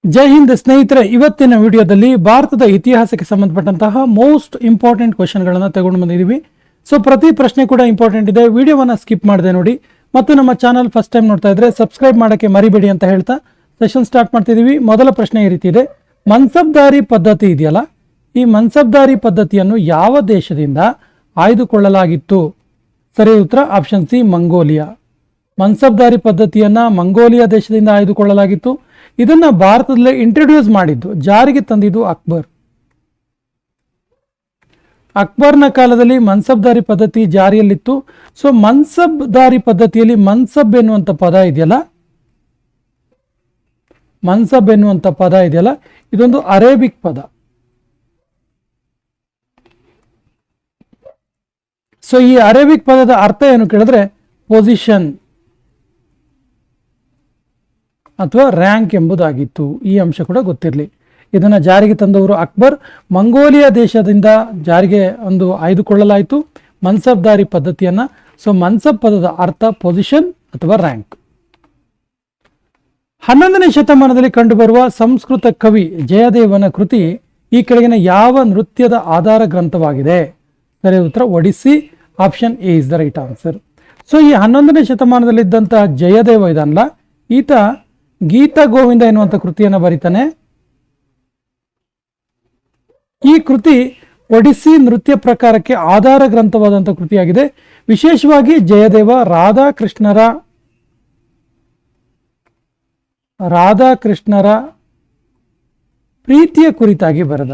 ಜೈ ಹಿಂದ್ ಸ್ನೇಹಿತರೆ, ಇವತ್ತಿನ ವಿಡಿಯೋದಲ್ಲಿ ಭಾರತದ ಇತಿಹಾಸಕ್ಕೆ ಸಂಬಂಧಪಟ್ಟಂತಹ ಮೋಸ್ಟ್ ಇಂಪಾರ್ಟೆಂಟ್ ಕ್ವಶನ್ಗಳನ್ನು ತಗೊಂಡು ಬಂದಿದ್ದೀವಿ. ಸೊ ಪ್ರತಿ ಪ್ರಶ್ನೆ ಕೂಡ ಇಂಪಾರ್ಟೆಂಟ್ ಇದೆ. ವಿಡಿಯೋವನ್ನ ಸ್ಕಿಪ್ ಮಾಡದೆ ನೋಡಿ ಮತ್ತು ನಮ್ಮ ಚಾನಲ್ ಫಸ್ಟ್ ಟೈಮ್ ನೋಡ್ತಾ ಇದ್ರೆ ಸಬ್ಸ್ಕ್ರೈಬ್ ಮಾಡೋಕ್ಕೆ ಮರಿಬೇಡಿ ಅಂತ ಹೇಳ್ತಾ ಸೆಷನ್ ಸ್ಟಾರ್ಟ್ ಮಾಡ್ತಿದ್ದೀವಿ. ಮೊದಲ ಪ್ರಶ್ನೆ ಈ ರೀತಿ ಇದೆ, ಮನ್ಸಬ್ದಾರಿ ಪದ್ಧತಿ ಇದೆಯಲ್ಲ, ಈ ಮನ್ಸಬ್ದಾರಿ ಪದ್ಧತಿಯನ್ನು ಯಾವ ದೇಶದಿಂದ ಆಯ್ದುಕೊಳ್ಳಲಾಗಿತ್ತು? ಸರಿ ಉತ್ತರ ಆಪ್ಷನ್ ಸಿ, ಮಂಗೋಲಿಯಾ. ಮನ್ಸಬ್ದಾರಿ ಪದ್ಧತಿಯನ್ನ ಮಂಗೋಲಿಯಾ ದೇಶದಿಂದ ಆಯ್ದುಕೊಳ್ಳಲಾಗಿತ್ತು. ಇದನ್ನ ಭಾರತದಲ್ಲೇ ಇಂಟ್ರೊಡ್ಯೂಸ್ ಮಾಡಿದ್ದು, ಜಾರಿಗೆ ತಂದಿದ್ದು ಅಕ್ಬರ್. ಅಕ್ಬರ್ನ ಕಾಲದಲ್ಲಿ ಮನ್ಸಬ್ದಾರಿ ಪದ್ಧತಿ ಜಾರಿಯಲ್ಲಿತ್ತು. ಸೊ ಮನ್ಸಬ್ದಾರಿ ಪದ್ಧತಿಯಲ್ಲಿ ಮನ್ಸಬ್ ಎನ್ನುವಂತ ಪದ ಇದೆಯಲ್ಲ, ಮನ್ಸಬ್ ಎನ್ನುವಂತ ಪದ ಇದೆಯಲ್ಲ, ಇದೊಂದು ಅರೇಬಿಕ್ ಪದ. ಸೊ ಈ ಅರೇಬಿಕ್ ಪದದ ಅರ್ಥ ಏನು ಕೇಳಿದ್ರೆ ಪೊಸಿಷನ್ ಅಥವಾ ರ್ಯಾಂಕ್ ಎಂಬುದಾಗಿತ್ತು. ಈ ಅಂಶ ಕೂಡ ಗೊತ್ತಿರಲಿ. ಇದನ್ನು ಜಾರಿಗೆ ತಂದವರು ಅಕ್ಬರ್. ಮಂಗೋಲಿಯಾ ದೇಶದಿಂದ ಜಾರಿಗೆ ಆಯ್ದುಕೊಳ್ಳಲಾಯಿತು ಮನ್ಸಬ್ದಾರಿ ಪದ್ಧತಿಯನ್ನ. ಸೊ ಮನ್ಸಬ್ ಪದದ ಅರ್ಥ ಪೊಸಿಷನ್ ಅಥವಾ ರ್ಯಾಂಕ್. 11ನೇ ಶತಮಾನದಲ್ಲಿ ಕಂಡುಬರುವ ಸಂಸ್ಕೃತ ಕವಿ ಜಯದೇವನ ಕೃತಿ ಈ ಕೆಳಗಿನ ಯಾವ ನೃತ್ಯದ ಆಧಾರ ಗ್ರಂಥವಾಗಿದೆ? ಸರಿ ಉತ್ತರ Odissi. Option A is the right answer. So ಈ 11ನೇ ಶತಮಾನದಲ್ಲಿದ್ದಂತಹ ಜಯದೇವ ಇದನ್ನಲ್ಲ, ಈತ ಗೀತ ಗೋವಿಂದ ಎನ್ನುವಂಥ ಕೃತಿಯನ್ನು ಬರೀತಾನೆ. ಈ ಕೃತಿ ಒಡಿಸ್ಸಿ ನೃತ್ಯ ಪ್ರಕಾರಕ್ಕೆ ಆಧಾರ ಗ್ರಂಥವಾದಂಥ ಕೃತಿಯಾಗಿದೆ. ವಿಶೇಷವಾಗಿ ಜಯದೇವ ರಾಧಾಕೃಷ್ಣರ ಪ್ರೀತಿಯ ಕುರಿತಾಗಿ ಬರೆದ.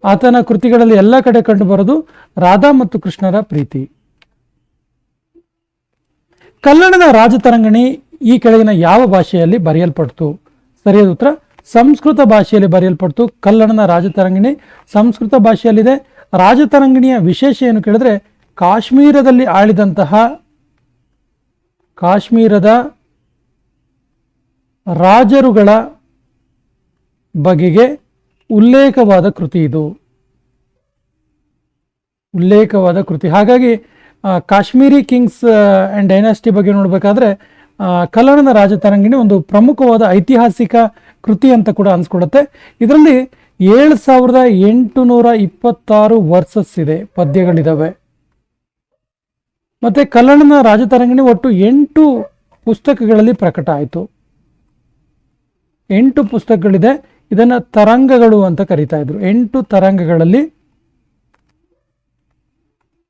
ಆತನ ಕೃತಿಗಳಲ್ಲಿ ಎಲ್ಲ ಕಡೆ ಕಂಡು ಬರೋದು ರಾಧಾ ಮತ್ತು ಕೃಷ್ಣರ ಪ್ರೀತಿ. ಕಲ್ಲಣದ ರಾಜತರಂಗಿಣಿ ಈ ಕೆಳಗಿನ ಯಾವ ಭಾಷೆಯಲ್ಲಿ ಬರೆಯಲ್ಪಡ್ತು? ಸರಿಯಾದ ಉತ್ತರ ಸಂಸ್ಕೃತ ಭಾಷೆಯಲ್ಲಿ ಬರೆಯಲ್ಪಡ್ತು. ಕಲ್ಲಣನ ರಾಜತರಂಗಿಣಿ ಸಂಸ್ಕೃತ ಭಾಷೆಯಲ್ಲಿದೆ. ರಾಜತರಂಗಿಣಿಯ ವಿಶೇಷ ಏನು ಕೇಳಿದ್ರೆ ಕಾಶ್ಮೀರದಲ್ಲಿ ಆಳಿದಂತಹ ಕಾಶ್ಮೀರದ ರಾಜರುಗಳ ಬಗೆಗೆ ಉಲ್ಲೇಖವಾದ ಕೃತಿ ಇದು. ಉಲ್ಲೇಖವಾದ ಕೃತಿ. ಹಾಗಾಗಿ ಕಾಶ್ಮೀರಿ ಕಿಂಗ್ಸ್ ಆ್ಯಂಡ್ ಡೈನಾಸ್ಟಿ ಬಗ್ಗೆ ನೋಡಬೇಕಾದ್ರೆ ಕಲ್ಲಣನ ರಾಜತರಂಗಿಣಿ ಒಂದು ಪ್ರಮುಖವಾದ ಐತಿಹಾಸಿಕ ಕೃತಿ ಅಂತ ಕೂಡ ಅನ್ಸ್ಕೊಡುತ್ತೆ. ಇದರಲ್ಲಿ 7826 ವರ್ಸಸ್ ಇದೆ, ಪದ್ಯಗಳಿದಾವೆ. ಮತ್ತೆ ಕಲ್ಲಣನ ರಾಜತರಂಗಿಣಿ ಒಟ್ಟು 8 ಪುಸ್ತಕಗಳಲ್ಲಿ ಪ್ರಕಟ ಆಯಿತು. 8 ಪುಸ್ತಕಗಳಿದೆ. ಇದನ್ನ ತರಂಗಗಳು ಅಂತ ಕರೀತಾ ಇದ್ರು. 8 ತರಂಗಗಳಲ್ಲಿ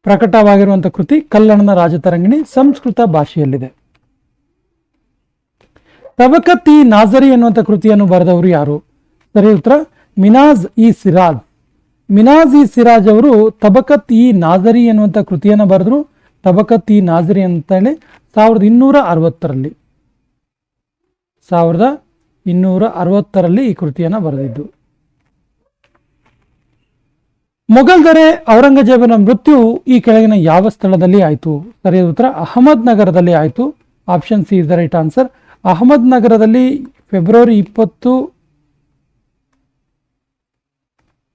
ಪ್ರಕಟವಾಗಿರುವಂಥ ಕೃತಿ ಕಲ್ಲಣನ ರಾಜತರಂಗಿಣಿ ಸಂಸ್ಕೃತ ಭಾಷೆಯಲ್ಲಿದೆ. ತಬಕತ್ ಇ ನಾಜರಿ ಎನ್ನುವಂಥ ಕೃತಿಯನ್ನು ಬರೆದವರು ಯಾರು? ಸರಿ ಉತ್ತರ ಮಿನಾಜ್ ಇ ಸಿರಾಜ್. ಮಿನಾಜ್ ಇ ಸಿರಾಜ್ ಅವರು ತಬಕತ್ ಇ ನಾಜರಿ ಎನ್ನುವಂಥ ಕೃತಿಯನ್ನು ಬರೆದ್ರು. ತಬಕತ್ ಇ ನಾಜರಿ ಅಂತ ಹೇಳಿ 1260ರಲ್ಲಿ 1260ರಲ್ಲಿ ಈ ಕೃತಿಯನ್ನು ಬರೆದಿದ್ದು. ಮೊಘಲ್ ದೊರೆ ಔರಂಗಜೇಬನ ಮೃತ್ಯು ಈ ಕೆಳಗಿನ ಯಾವ ಸ್ಥಳದಲ್ಲಿ ಆಯಿತು? ಸರಿಯಾದ ಉತ್ತರ ಅಹಮದ್ ನಗರದಲ್ಲಿ ಆಯಿತು. Option C is the right answer. ಅಹಮದ್ ನಗರದಲ್ಲಿ ಫೆಬ್ರವರಿ 20,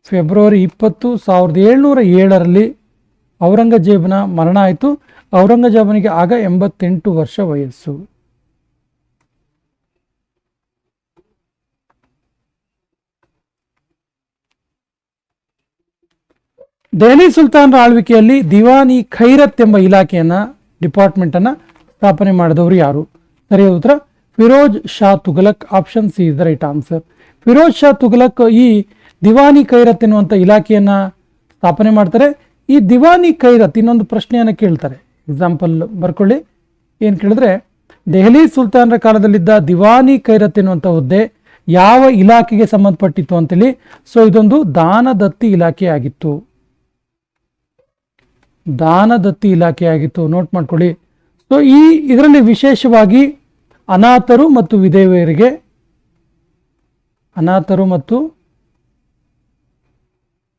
1707ರಲ್ಲಿ ಔರಂಗಜೇಬನ ಮರಣ ಆಯಿತು. ಔರಂಗಜೇಬನಿಗೆ ಆಗ 88 ವರ್ಷ ವಯಸ್ಸು. ದೆಹಲಿ ಸುಲ್ತಾನರ ಆಳ್ವಿಕೆಯಲ್ಲಿ ದಿವಾನಿ ಖೈರತ್ ಎಂಬ ಡಿಪಾರ್ಟ್ಮೆಂಟ್ ಅನ್ನ ಸ್ಥಾಪನೆ ಮಾಡಿದವರು ಯಾರು? ಸರಿಯಾದ ಉತ್ತರ Firoz Shah Tughlaq. Option C is the right answer. Firoz Shah Tughlaq ಈ ದಿವಾನಿ ಖೈರತ್ ಎನ್ನುವಂಥ ಇಲಾಖೆಯನ್ನ ಸ್ಥಾಪನೆ ಮಾಡ್ತಾರೆ. ಈ ದಿವಾನಿ ಖೈರತ್ ಇನ್ನೊಂದು ಪ್ರಶ್ನೆಯನ್ನು ಕೇಳ್ತಾರೆ, ಎಕ್ಸಾಂಪಲ್ ಬರ್ಕೊಳ್ಳಿ. ಏನು ಕೇಳಿದ್ರೆ, ದೆಹಲಿ ಸುಲ್ತಾನರ ಕಾಲದಲ್ಲಿದ್ದ ದಿವಾನಿ ಖೈರತ್ ಎನ್ನುವಂಥ ಹುದ್ದೆ ಯಾವ ಇಲಾಖೆಗೆ ಸಂಬಂಧಪಟ್ಟಿತ್ತು ಅಂತೇಳಿ. ಸೊ ಇದೊಂದು ದಾನದತ್ತಿ ಇಲಾಖೆ ಆಗಿತ್ತು. ದಾನದತ್ತಿ ಇಲಾಖೆ ಆಗಿತ್ತು, ನೋಟ್ ಮಾಡ್ಕೊಳ್ಳಿ. ಸೊ ಇದರಲ್ಲಿ ವಿಶೇಷವಾಗಿ ಅನಾಥರು ಮತ್ತು ವಿಧವೆಯರಿಗೆ, ಅನಾಥರು ಮತ್ತು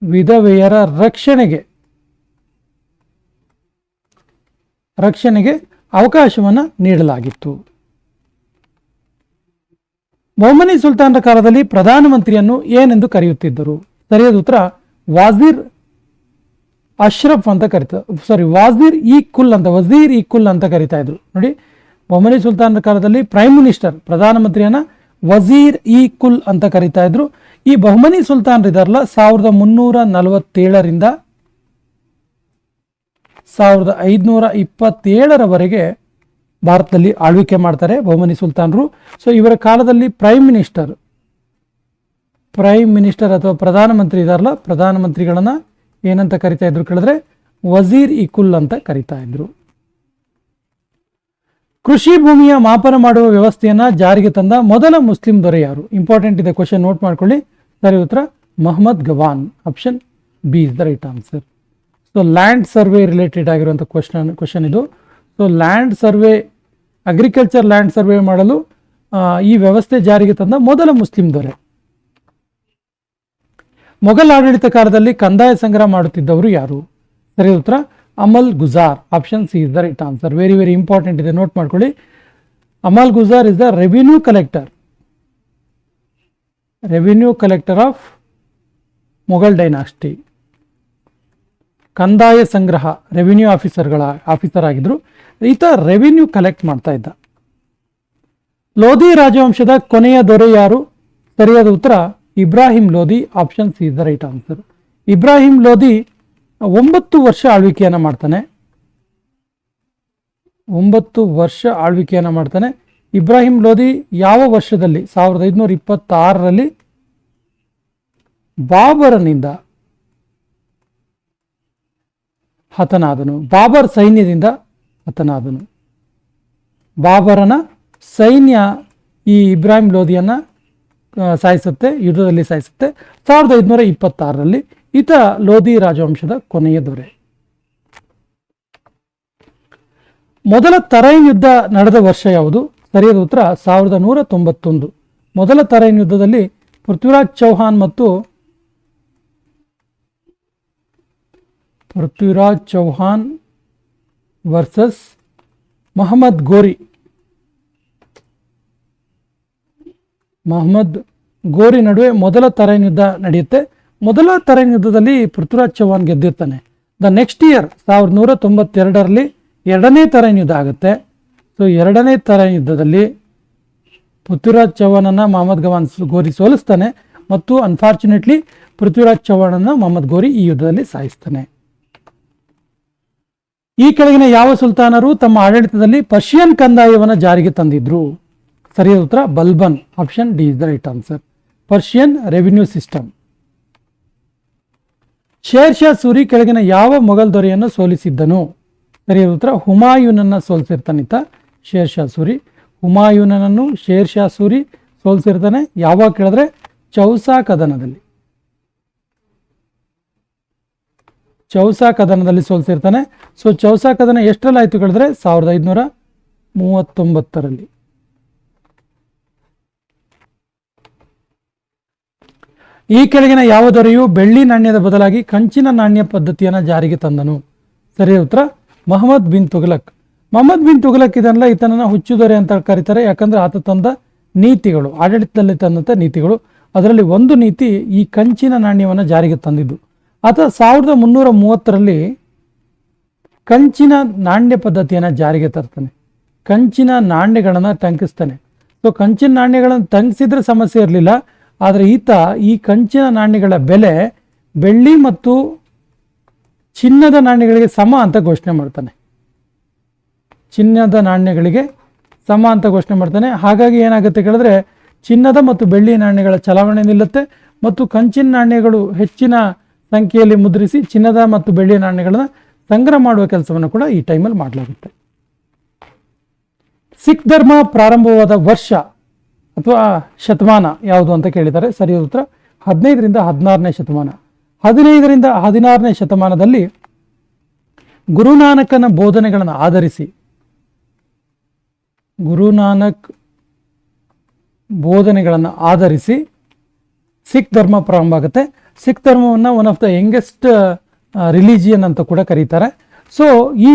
ವಿಧವೆಯರ ರಕ್ಷಣೆಗೆ ಅವಕಾಶವನ್ನು ನೀಡಲಾಗಿತ್ತು. ಮೊಹಮ್ಮನಿ ಸುಲ್ತಾನರ ಕಾಲದಲ್ಲಿ ಪ್ರಧಾನಮಂತ್ರಿಯನ್ನು ಏನೆಂದು ಕರೆಯುತ್ತಿದ್ದರು? ಸರಿಯಾದ ಉತ್ತರ ವಾಜೀರ್ ಅಶ್ರಫ್ ಅಂತ ಕರಿತಾ, ವಜೀರ್ ಇ ಕುಲ್ ಅಂತ ಕರಿತಾ ಇದ್ರು. ನೋಡಿ, ಮೊಹಮ್ಮನಿ ಸುಲ್ತಾನರ ಕಾಲದಲ್ಲಿ ಪ್ರೈಮ್ ಮಿನಿಸ್ಟರ್ ಪ್ರಧಾನಮಂತ್ರಿಯನ್ನ ವಜೀರ್ ಇ ಕುಲ್ ಅಂತ ಕರೀತಾ ಇದ್ರು. ಈ ಬಹುಮನಿ ಸುಲ್ತಾನರು ಇದಾರಲ್ಲ 1347ರಿಂದ 1527ರವರೆಗೆ ಭಾರತದಲ್ಲಿ ಆಳ್ವಿಕೆ ಮಾಡ್ತಾರೆ ಬಹುಮನಿ ಸುಲ್ತಾನರು. ಸೊ ಇವರ ಕಾಲದಲ್ಲಿ ಪ್ರೈಮ್ ಮಿನಿಸ್ಟರ್ ಅಥವಾ ಪ್ರಧಾನಮಂತ್ರಿ ಇದಾರಲ್ಲ, ಪ್ರಧಾನಮಂತ್ರಿಗಳನ್ನ ಏನಂತ ಕರಿತಾ ಇದ್ರು ಕೇಳಿದ್ರೆ ವಜೀರ್ ಇ ಕುಲ್ ಅಂತ ಕರಿತಾ ಇದ್ರು. ಕೃಷಿ ಭೂಮಿಯ ಮಾಪನ ಮಾಡುವ ವ್ಯವಸ್ಥೆಯನ್ನ ಜಾರಿಗೆ ತಂದ ಮೊದಲ ಮುಸ್ಲಿಂ ದೊರೆ ಯಾರು? ಇಂಪಾರ್ಟೆಂಟ್ ಇದೆ ಕ್ವಶನ್, ನೋಟ್ ಮಾಡ್ಕೊಳ್ಳಿ. ಸರಿ ಉತ್ತರ Mahmud Gawan. Option B is the right answer. So land survey related ಆಗಿರುವಂಥ ಕ್ವಶನ್ ಇದು. So land survey, agriculture land survey ಮಾಡಲು ಈ ವ್ಯವಸ್ಥೆ ಜಾರಿಗೆ ತಂದ ಮೊದಲ ಮುಸ್ಲಿಂ ದೊರೆ. ಮೊಘಲ್ ಆಡಳಿತ ಕಾಲದಲ್ಲಿ ಕಂದಾಯ ಸಂಗ್ರಹ ಮಾಡುತ್ತಿದ್ದವರು ಯಾರು? ಸರಿ ಉತ್ತರ amalguzar. Option C is the right answer. Very very important ಇದೆ, ನೋಟ್ ಮಾಡ್ಕೊಳ್ಳಿ. Amalguzar is the revenue collector of Mughal dynasty. ಕಂದಾಯ ಸಂಗ್ರಹ ರೆವಿನ್ಯೂ ಆಫೀಸರ್ ಆಗಿದ್ರು. ಈತ ರೆವಿನ್ಯೂ ಕಲೆಕ್ಟ್ ಮಾಡ್ತಾ ಇದ್ದ. ಲೋಧಿ ರಾಜವಂಶದ ಕೊನೆಯ ದೊರೆ ಯಾರು? ಸರಿಯಾದ ಉತ್ತರ Ibrahim Lodhi. Option C is the right answer. Ibrahim Lodhi 9 ವರ್ಷ ಆಳ್ವಿಕೆಯನ್ನು ಮಾಡ್ತಾನೆ. ಇಬ್ರಾಹಿಂ ಲೋಧಿ ಯಾವ ವರ್ಷದಲ್ಲಿ? 1526ರಲ್ಲಿ ಬಾಬರನಿಂದ ಹತನಾದನು. ಬಾಬರ್ ಸೈನ್ಯದಿಂದ ಹತನಾದನು. ಬಾಬರನ ಸೈನ್ಯ ಈ ಇಬ್ರಾಹಿಂ ಲೋಧಿಯನ್ನ ಯುದ್ಧದಲ್ಲಿ ಸಾಯಿಸುತ್ತೆ 1526ರಲ್ಲಿ. ಈತ ಲೋಧಿ ರಾಜವಂಶದ ಕೊನೆಯ ದೊರೆ. ಮೊದಲ ತರೈನ್ ಯುದ್ಧ ನಡೆದ ವರ್ಷ ಯಾವುದು? ಸರಿಯಾದ ಉತ್ತರ 1191. ಮೊದಲ ತರೈನ್ ಯುದ್ಧದಲ್ಲಿ ಪೃಥ್ವಿರಾಜ್ ಚೌಹಾನ್ ವರ್ಸಸ್ ಮಹಮ್ಮದ್ ಗೋರಿ ನಡುವೆ ಮೊದಲ ತರೈನ್ ಯುದ್ಧ ನಡೆಯುತ್ತೆ. ಮೊದಲ ತರೈನ್ ಯುದ್ಧದಲ್ಲಿ ಪೃಥ್ವಿರಾಜ್ ಚೌಹಾನ್ ಗೆದ್ದಿರ್ತಾನೆ. ದ ನೆಕ್ಸ್ಟ್ ಇಯರ್ 1192ರಲ್ಲಿ ಎರಡನೇ ತರೈನ್ ಯುದ್ಧ ಆಗುತ್ತೆ. ಸೊ ಎರಡನೇ ತರೈನ್ ಯುದ್ಧದಲ್ಲಿ ಪೃಥ್ವಿರಾಜ್ ಚೌಹಾನನ್ನ ಮಹಮ್ಮದ್ ಗೋರಿ ಸೋಲಿಸ್ತಾನೆ ಮತ್ತು ಅನ್ಫಾರ್ಚುನೇಟ್ಲಿ ಪೃಥ್ವಿರಾಜ್ ಚೌಹಾನನ್ನ ಮಹಮ್ಮದ್ ಗೋರಿ ಈ ಯುದ್ಧದಲ್ಲಿ ಸಾಯಿಸ್ತಾನೆ. ಈ ಕೆಳಗಿನ ಯಾವ ಸುಲ್ತಾನರು ತಮ್ಮ ಆಡಳಿತದಲ್ಲಿ ಪರ್ಷಿಯನ್ ಕಂದಾಯವನ್ನು ಜಾರಿಗೆ ತಂದಿದ್ರು? ಸರಿಯಾದ ಉತ್ತರ Balban. Option D is the right answer. Persian revenue system. Share Shah Suri ಕೆಳಗಿನ ಯಾವ ಮೊಘಲ್ ದೊರೆಯನ್ನು ಸೋಲಿಸಿದ್ದನು? ಸರಿಯಾದ ಉತ್ತರ ಹುಮಾಯೂನನ್ನ ಸೋಲಿಸಿರ್ತಾನಿತ ಶೇರ್ ಶಾ ಸೂರಿ. ಹುಮಾಯೂನನನ್ನು ಶೇರ್ ಶಾ ಸೂರಿ ಸೋಲಿಸಿರ್ತಾನೆ. ಯಾವಾಗ ಕೇಳಿದ್ರೆ ಚೌಸಾ ಕದನದಲ್ಲಿ ಸೋಲಿಸಿರ್ತಾನೆ. ಸೊ ಚೌಸಾ ಕದನ ಎಷ್ಟರಲ್ಲಿ ಆಯ್ತು ಕೇಳಿದ್ರೆ 1539ರಲ್ಲಿ. ಈ ಕೆಳಗಿನ ಯಾವ ದೊರೆಯು ಬೆಳ್ಳಿ ನಾಣ್ಯದ ಬದಲಾಗಿ ಕಂಚಿನ ನಾಣ್ಯ ಪದ್ಧತಿಯನ್ನು ಜಾರಿಗೆ ತಂದನು? ಸರಿಯಾದ ಉತ್ತರ ಮಹಮ್ಮದ್ ಬಿನ್ ತುಘಲಕ್ ಇದನ್ನೆಲ್ಲ ಈತನನ್ನ ಹುಚ್ಚು ದೊರೆ ಅಂತ ಕರೀತಾರೆ. ಯಾಕಂದ್ರೆ ಆತ ತಂದ ನೀತಿಗಳು, ಆಡಳಿತದಲ್ಲಿ ತಂದಂಥ ನೀತಿಗಳು, ಅದರಲ್ಲಿ ಒಂದು ನೀತಿ ಈ ಕಂಚಿನ ನಾಣ್ಯವನ್ನು ಜಾರಿಗೆ ತಂದಿದ್ದು. ಆತ 1330ರಲ್ಲಿ ಕಂಚಿನ ನಾಣ್ಯ ಪದ್ಧತಿಯನ್ನು ಜಾರಿಗೆ ತರ್ತಾನೆ. ಕಂಚಿನ ನಾಣ್ಯಗಳನ್ನು ಟಂಕಿಸ್ತಾನೆ. ಸೊ ಕಂಚಿನ ನಾಣ್ಯಗಳನ್ನು ಟಂಕಿಸಿದ್ರೆ ಸಮಸ್ಯೆ ಇರಲಿಲ್ಲ. ಆದರೆ ಈತ ಈ ಕಂಚಿನ ನಾಣ್ಯಗಳ ಬೆಲೆ ಬೆಳ್ಳಿ ಮತ್ತು ಚಿನ್ನದ ನಾಣ್ಯಗಳಿಗೆ ಸಮ ಅಂತ ಘೋಷಣೆ ಮಾಡ್ತಾನೆ. ಹಾಗಾಗಿ ಏನಾಗುತ್ತೆ ಕೇಳಿದ್ರೆ ಚಿನ್ನದ ಮತ್ತು ಬೆಳ್ಳಿ ನಾಣ್ಯಗಳ ಚಲಾವಣೆ ನಿಲ್ಲುತ್ತೆ ಮತ್ತು ಕಂಚಿನ ನಾಣ್ಯಗಳು ಹೆಚ್ಚಿನ ಸಂಖ್ಯೆಯಲ್ಲಿ ಮುದ್ರಿಸಿ ಚಿನ್ನದ ಮತ್ತು ಬೆಳ್ಳಿ ನಾಣ್ಯಗಳನ್ನು ಸಂಗ್ರಹ ಮಾಡುವ ಕೆಲಸವನ್ನು ಕೂಡ ಈ ಟೈಮಲ್ಲಿ ಮಾಡಲಾಗುತ್ತೆ. ಸಿಖ್ ಧರ್ಮ ಪ್ರಾರಂಭವಾದ ವರ್ಷ ಅಥವಾ ಶತಮಾನ ಯಾವುದು ಅಂತ ಕೇಳಿದ್ದಾರೆ. ಸರಿಯಾದ ಉತ್ತರ 15ರಿಂದ 16ನೇ ಶತಮಾನ. 15ರಿಂದ 16ನೇ ಶತಮಾನದಲ್ಲಿ ಗುರುನಾನಕನ ಬೋಧನೆಗಳನ್ನು ಆಧರಿಸಿ ಸಿಖ್ ಧರ್ಮ ಪ್ರಾರಂಭ ಆಗುತ್ತೆ. ಸಿಖ್ ಧರ್ಮವನ್ನು one of the youngest religion ಅಂತ ಕೂಡ ಕರೀತಾರೆ. ಸೊ ಈ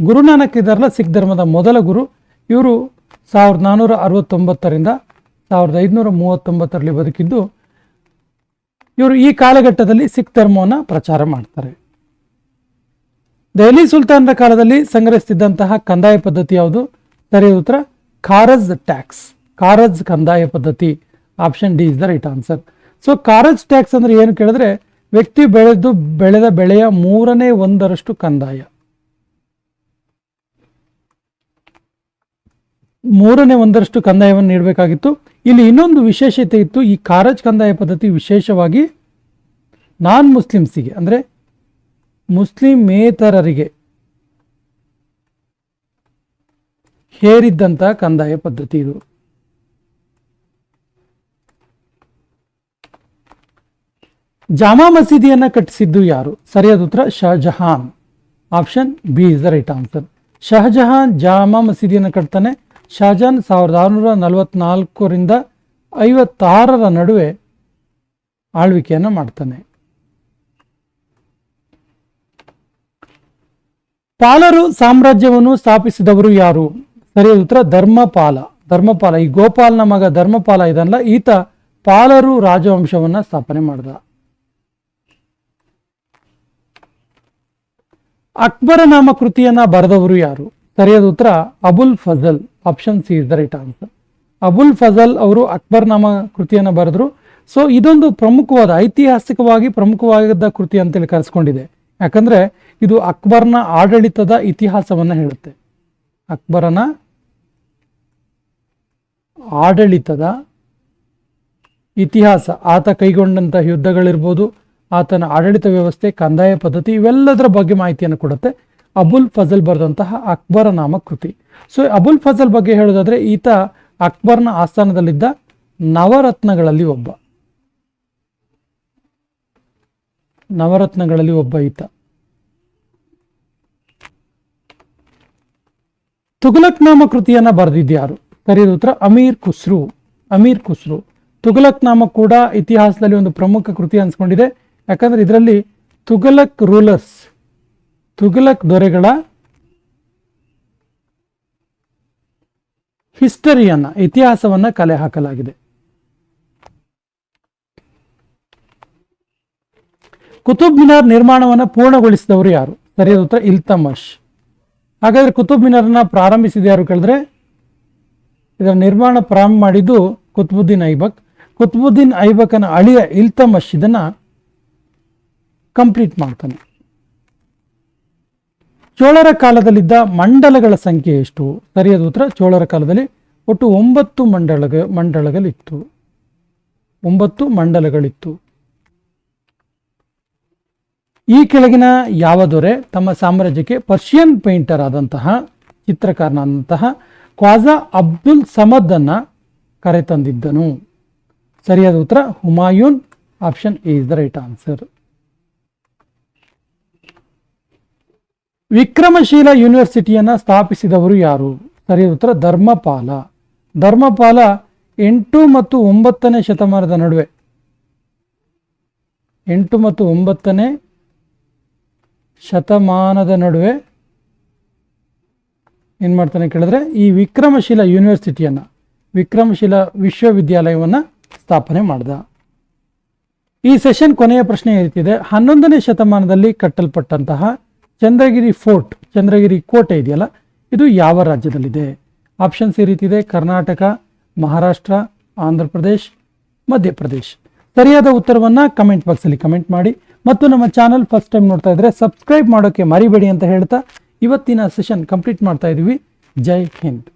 ಗುರುನಾನಕ್ ಇದಾರಲ್ಲ ಸಿಖ್ ಧರ್ಮದ ಮೊದಲ ಗುರು, ಇವರು 1469ರಿಂದ 1539ರಲ್ಲಿ ಬದುಕಿದ್ದು. ಇವರು ಈ ಕಾಲಘಟ್ಟದಲ್ಲಿ ಸಿಖ್ ಧರ್ಮವನ್ನು ಪ್ರಚಾರ ಮಾಡ್ತಾರೆ. ದೆಹಲಿ ಸುಲ್ತಾನರ ಕಾಲದಲ್ಲಿ ಸಂಗ್ರಹಿಸುತ್ತಿದ್ದಂತಹ ಕಂದಾಯ ಪದ್ಧತಿ ಯಾವುದು? ಸರಿಯಾದ ಉತ್ತರ ಖಾರಜ್ ಟ್ಯಾಕ್ಸ್. ಕಾರಜ್ ಕಂದಾಯ ಪದ್ಧತಿ. Option D is the right answer. So kharaj tax ಅಂದ್ರೆ ಏನು ಕೇಳಿದ್ರೆ ವ್ಯಕ್ತಿ ಬೆಳೆದ ಬೆಳೆಯ 1/3 ಕಂದಾಯ. 1/3 ಕಂದಾಯವನ್ನು ನೀಡಬೇಕಾಗಿತ್ತು. ಇಲ್ಲಿ ಇನ್ನೊಂದು ವಿಶೇಷತೆ ಇತ್ತು. ಈ ಕಾರಜ್ ಕಂದಾಯ ಪದ್ಧತಿ ವಿಶೇಷವಾಗಿ ನಾನ್ ಮುಸ್ಲಿಮ್ಸಿಗೆ ಅಂದ್ರೆ ಮುಸ್ಲಿಮೇತರರಿಗೆ ಹೇರಿದ್ದಂತಹ ಕಂದಾಯ ಪದ್ಧತಿ ಇದು. ಜಾಮಾ ಮಸೀದಿಯನ್ನ ಕಟ್ಟಿಸಿದ್ದು ಯಾರು? ಸರಿಯಾದ ಉತ್ತರ Shahjahan. Option B is the right answer. Shahjahan Jama ಮಸೀದಿಯನ್ನು ಕಟ್ತಾನೆ. ಶಹಜಹಾನ್ 1644 56 ನಡುವೆ ಆಳ್ವಿಕೆಯನ್ನು ಮಾಡ್ತಾನೆ. ಪಾಲರು ಸಾಮ್ರಾಜ್ಯವನ್ನು ಸ್ಥಾಪಿಸಿದವರು ಯಾರು? ಸರಿಯಾದ ಉತ್ತರ ಧರ್ಮಪಾಲ. ಈ ಗೋಪಾಲ್ನ ಮಗ ಧರ್ಮಪಾಲ ಇದಲ್ಲ, ಈತ ಪಾಲರು ರಾಜವಂಶವನ್ನ ಸ್ಥಾಪನೆ ಮಾಡಿದ. ಅಕ್ಬರ ನಾಮ ಕೃತಿಯನ್ನ ಬರೆದವರು ಯಾರು? ಸರಿಯಾದ ಉತ್ತರ Abul Fazal. Option C is the right answer. Abul Fazal ಅವರು ಅಕ್ಬರ್ ನಾಮ ಕೃತಿಯನ್ನ ಬರೆದ್ರು. ಸೊ ಇದೊಂದು ಪ್ರಮುಖವಾದ ಐತಿಹಾಸಿಕವಾಗಿ ಪ್ರಮುಖವಾದ ಕೃತಿ ಅಂತೇಳಿ ಕರೆಸ್ಕೊಂಡಿದೆ. ಯಾಕಂದ್ರೆ ಇದು ಅಕ್ಬರ್ನ ಆಡಳಿತದ ಇತಿಹಾಸವನ್ನ ಹೇಳುತ್ತೆ. ಅಕ್ಬರನ ಆಡಳಿತದ ಇತಿಹಾಸ, ಆತ ಕೈಗೊಂಡಂತಹ ಯುದ್ಧಗಳಿರ್ಬೋದು, ಆತನ ಆಡಳಿತ ವ್ಯವಸ್ಥೆ, ಕಂದಾಯ ಪದ್ಧತಿ, ಇವೆಲ್ಲದರ ಬಗ್ಗೆ ಮಾಹಿತಿಯನ್ನು ಕೊಡುತ್ತೆ ಅಬುಲ್ ಫಜಲ್ ಬರೆದಂತಹ ಅಕ್ಬರ ನಾಮ ಕೃತಿ. ಸೊ ಅಬುಲ್ ಫಜಲ್ ಬಗ್ಗೆ ಹೇಳೋದಾದ್ರೆ ಈತ ಅಕ್ಬರ್ನ ಆಸ್ಥಾನದಲ್ಲಿದ್ದ ನವರತ್ನಗಳಲ್ಲಿ ಒಬ್ಬ ಈತ. ತುಘಲಕ್ ನಾಮ ಕೃತಿಯನ್ನ ಬರೆದಿದ್ಯಾರು? ಸರಿಯಾದ ಉತ್ತರ ಅಮೀರ್ ಖುಸ್ರು. ತುಘಲಕ್ ನಾಮ ಕೂಡ ಇತಿಹಾಸದಲ್ಲಿ ಒಂದು ಪ್ರಮುಖ ಕೃತಿ ಅನ್ಸ್ಕೊಂಡಿದೆ. ಯಾಕಂದ್ರೆ ಇದರಲ್ಲಿ ತುಘಲಕ್ ದೊರೆಗಳ ಇತಿಹಾಸವನ್ನ ಕಲೆ ಹಾಕಲಾಗಿದೆ. ಕುತುಬ್ ಮಿನಾರ್ ನಿರ್ಮಾಣವನ್ನು ಪೂರ್ಣಗೊಳಿಸಿದವರು ಯಾರು? ಸರಿಯಾದ ಉತ್ತರ ಇಲ್ತಮಶ್. ಹಾಗಾದ್ರೆ ಕುತುಬ್ ಮಿನಾರ್ನ ಪ್ರಾರಂಭಿಸಿದ ಯಾರು ಕೇಳಿದ್ರೆ ಇದರ ನಿರ್ಮಾಣ ಪ್ರಾರಂಭ ಮಾಡಿದ್ದು ಕುತುಬುದ್ದೀನ್ ಐಬಕನ ಅಳಿಯ ಇಲ್ತಮಶ್ ಇದನ್ನ ಕಂಪ್ಲೀಟ್ ಮಾಡ್ತಾನೆ. ಚೋಳರ ಕಾಲದಲ್ಲಿದ್ದ ಮಂಡಲಗಳ ಸಂಖ್ಯೆ ಎಷ್ಟು? ಸರಿಯಾದ ಉತ್ತರ ಚೋಳರ ಕಾಲದಲ್ಲಿ ಒಟ್ಟು 9 ಮಂಡಲಗಳಿತ್ತು. ಈ ಕೆಳಗಿನ ಯಾವ ದೊರೆ ತಮ್ಮ ಸಾಮ್ರಾಜ್ಯಕ್ಕೆ ಪರ್ಷಿಯನ್ ಪೇಂಟರ್ ಆದಂತಹ ಚಿತ್ರಕಾರನಾದಂತಹ ಖ್ವಾಜಾ ಅಬ್ದುಲ್ ಸಮದ್ ಅನ್ನ ಕರೆತಂದಿದ್ದನು? ಸರಿಯಾದ ಉತ್ತರ Humayun. Option A is the right answer. Vikramashila ಯೂನಿವರ್ಸಿಟಿಯನ್ನ ಸ್ಥಾಪಿಸಿದವರು ಯಾರು? ಸರಿಯಾದ ಉತ್ತರ ಧರ್ಮಪಾಲ 8 ಮತ್ತು 9ನೇ ಶತಮಾನದ ನಡುವೆ 8 ಮತ್ತು 9ನೇ ಶತಮಾನದ ನಡುವೆ ಏನ್ ಮಾಡ್ತಾನೆ ಕೇಳಿದ್ರೆ ಈ ವಿಕ್ರಮಶೀಲ ವಿಶ್ವವಿದ್ಯಾಲಯವನ್ನ ಸ್ಥಾಪನೆ ಮಾಡ್ದ. ಈ ಸೆಷನ್ ಕೊನೆಯ ಪ್ರಶ್ನೆ ಇರ್ತಿದೆ. 11ನೇ ಶತಮಾನದಲ್ಲಿ ಕಟ್ಟಲ್ಪಟ್ಟಂತಹ ಚಂದ್ರಗಿರಿ ಕೋಟೆ ಇದೆಯಲ್ಲ, ಇದು ಯಾವ ರಾಜ್ಯದಲ್ಲಿದೆ? ಆಪ್ಷನ್ಸ್ ಈ ರೀತಿ ಇದೆ: ಕರ್ನಾಟಕ, ಮಹಾರಾಷ್ಟ್ರ, ಆಂಧ್ರ ಪ್ರದೇಶ್, ಮಧ್ಯಪ್ರದೇಶ್. ಸರಿಯಾದ ಉತ್ತರವನ್ನ ಕಮೆಂಟ್ ಬಾಕ್ಸ್ ಅಲ್ಲಿ ಕಮೆಂಟ್ ಮಾಡಿ. ಮತ್ತು ನಮ್ಮ ಚಾನಲ್ ಫಸ್ಟ್ ಟೈಮ್ ನೋಡ್ತಾ ಇದ್ರೆ ಸಬ್ಸ್ಕ್ರೈಬ್ ಮಾಡೋಕೆ ಮರಿಬೇಡಿ ಅಂತ ಹೇಳ್ತಾ ಇವತ್ತಿನ ಸೆಷನ್ ಕಂಪ್ಲೀಟ್ ಮಾಡ್ತಾ ಇದೀವಿ. ಜೈ ಹಿಂದ್.